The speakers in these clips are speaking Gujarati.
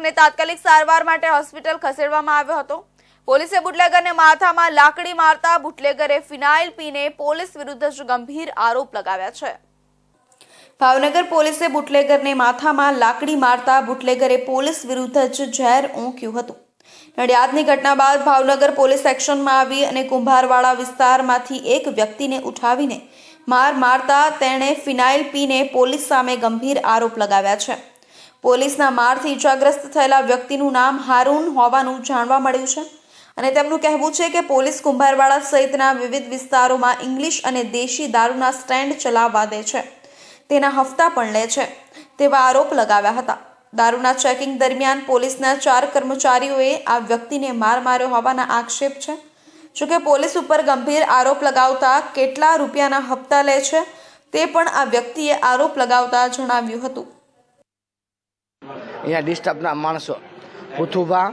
યુવકને તાત્કાલિક સારવાર માટે હોસ્પિટલ ખસેડવામાં આવ્યો હતો। પોલીસે બુટલેગરને માથામાં લાકડી મારતા બુટલેગરે ફિનાઇલ પીને પોલીસ વિરુદ્ધ ગંભીર આરોપ લગાવ્યા છે। ભાવનગર પોલીસે બુટલેગરને માથામાં લાકડી મારતા બુટલેગરે પોલીસ વિરુદ્ધ ઝેર ઊંક્યું હતું। નડિયાદની ઘટના બાદ ભાવનગર પોલીસ એક્શનમાં આવી અને કુંભારવાડા વિસ્તારમાંથી એક વ્યક્તિને ઉઠાવીને માર મારતા તેણે ફિનાઇલ પીને પોલીસ સામે ગંભીર આરોપ લગાવ્યા છે। પોલીસના મારથી ઇજાગ્રસ્ત થયેલા વ્યક્તિનું નામ હારૂન હોવાનું જાણવા મળ્યું છે અને તેમનું કહેવું છે કે પોલીસ કુંભારવાડા સહિતના વિવિધ વિસ્તારોમાં ઇંગ્લિશ અને દેશી દારૂના સ્ટેન્ડ ચલાવવા દે છે, તેના હપ્તા પણ લે છે તેવા આરોપ લગાવ્યા હતા। દારૂના ચેકિંગ દરમિયાન પોલીસના 4 કર્મચારીઓએ આ વ્યક્તિને માર માર્યો હોવાના આક્ષેપ છે। જોકે પોલીસ ઉપર ગંભીર આરોપ લગાવતા કેટલા રૂપિયાના હપ્તા લે છે તે પણ આ વ્યક્તિએ આરોપ લગાવતા જણાવ્યું હતું। અહીંયા ડિસ્ટર્બના માણસો પુથુભા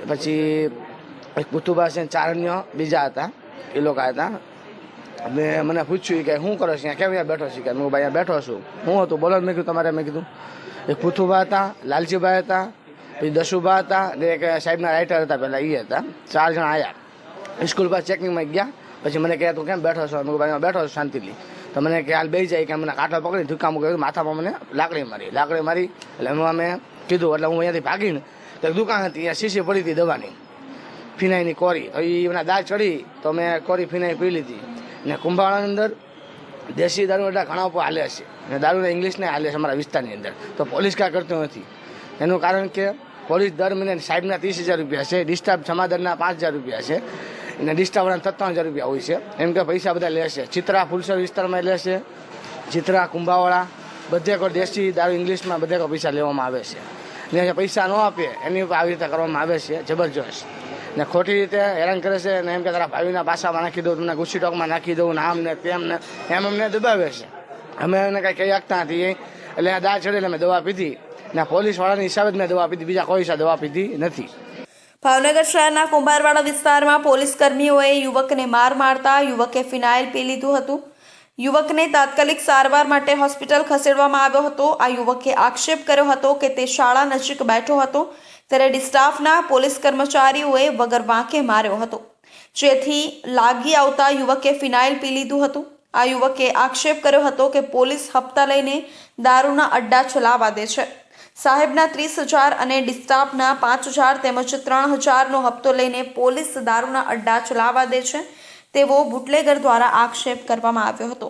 પછી એક પુથુભા છે, 4 અન્ય બીજા હતા, એ લોકો હતા। મેં મને પૂછ્યું કે શું કરો છો, કેમ અહીંયા બેઠો છે? કે હું ભાઈ અહીંયા બેઠો છું। હું હતું બોલો? મેં કીધું તમારે, મેં કીધું એક પુથુભા હતા, લાલજીભાઈ હતા, પછી દશુભા હતા ને એક સાહેબના રાઇટર હતા, પહેલાં એ હતા। 4 જણા આવ્યા, સ્કૂલ પર ચેકિંગમાં ગયા। પછી મને કહે તું કેમ બેઠો છો? મેં ભાઈ બેઠો છું શાંતિથી। તો મને કે હાલ બેસી જાય, કે મને કાંઠો પકડી ધુક્કા મૂકી માથામાં મને લાકડી મારી એટલે અમે કીધું એટલે હું અહીંયાથી ભાગીને તો દુકાન હતી, અહીંયા શીશી પડી હતી દવાની, ફિનાઈની કોરી, તો એના દાળ ચડી તો મેં કોરી ફિનાઈ પી લીધી। ને કુંભાળાની અંદર દેશી દારૂ એટલા ઘણા ઉપર હાલે છે ને દારૂને ઇંગ્લિશને હાલે છે અમારા વિસ્તારની અંદર, તો પોલીસ કાંઈ કરતું નથી। એનું કારણ કે પોલીસ દર મહિને સાહેબના 30,000 રૂપિયા છે, ડિસ્ટાફ જમાદારના 5,000 રૂપિયા છે અને ડિસ્ટાફવાળાના 57,000 રૂપિયા હોય છે, એમ કે પૈસા બધા લેશે। ચિત્રા ફુલસર વિસ્તારમાં લેશે, ચિત્રા કુંભાવાળા બધે કોઈ દેશી દારૂ ઇંગ્લિશમાં બધે કોઈ પૈસા લેવામાં આવે છે ને જે પૈસા ન આપે એની ઉપર આવી રીતે કરવામાં આવે છે જબરજસ્ત ને ખોટી રીતે હેરાન કરે છે ને એમ કે તારા ભાઈના પાસામાં નાખી દઉં, તમને ગુસ્સી ટોકમાં નાખી દઉં ને આમ ને તેમ ને એમ અમને દબાવે છે। અમે એને કંઈ કહી શકતા નથી એટલે આ દાળ ચડે એટલે મેં દવા પીધી ને પોલીસવાળાની હિસાબે જ મેં દવા પીધી, બીજા કોઈ હિસાબ દવા પીધી નથી। ભાવનગર શહેરના કુંભારવાડા વિસ્તારમાં પોલીસ કર્મીઓએ યુવકને માર મારતા યુવકે ફિનાઇલ પી લીધું હતું। યુવકને તાત્કાલિક સારવાર માટે હોસ્પિટલ ખસેડવામાં આવ્યો હતો। આ યુવકે આક્ષેપ કર્યો હતો કે તે શાળા નજીક બેઠો હતો ત્યારે ડિસ્ટાફના પોલીસ કર્મચારીઓએ વગર વાંકે માર્યો હતો, જેથી લાગી આવતા યુવકે ફિનાઇલ પી લીધું હતું। આ યુવકે આક્ષેપ કર્યો હતો કે પોલીસ હપ્તા લઈને દારૂના અડ્ડા ચલાવવા દે છે। સાહેબના 30,000 અને ડિસ્ટાફના 5,000 તેમજ 3,000નો હપ્તો લઈને પોલીસ દારૂના અડ્ડા ચલાવવા દે છે તેવો બુટલેગર દ્વારા આક્ષેપ કરવામાં આવ્યો હતો।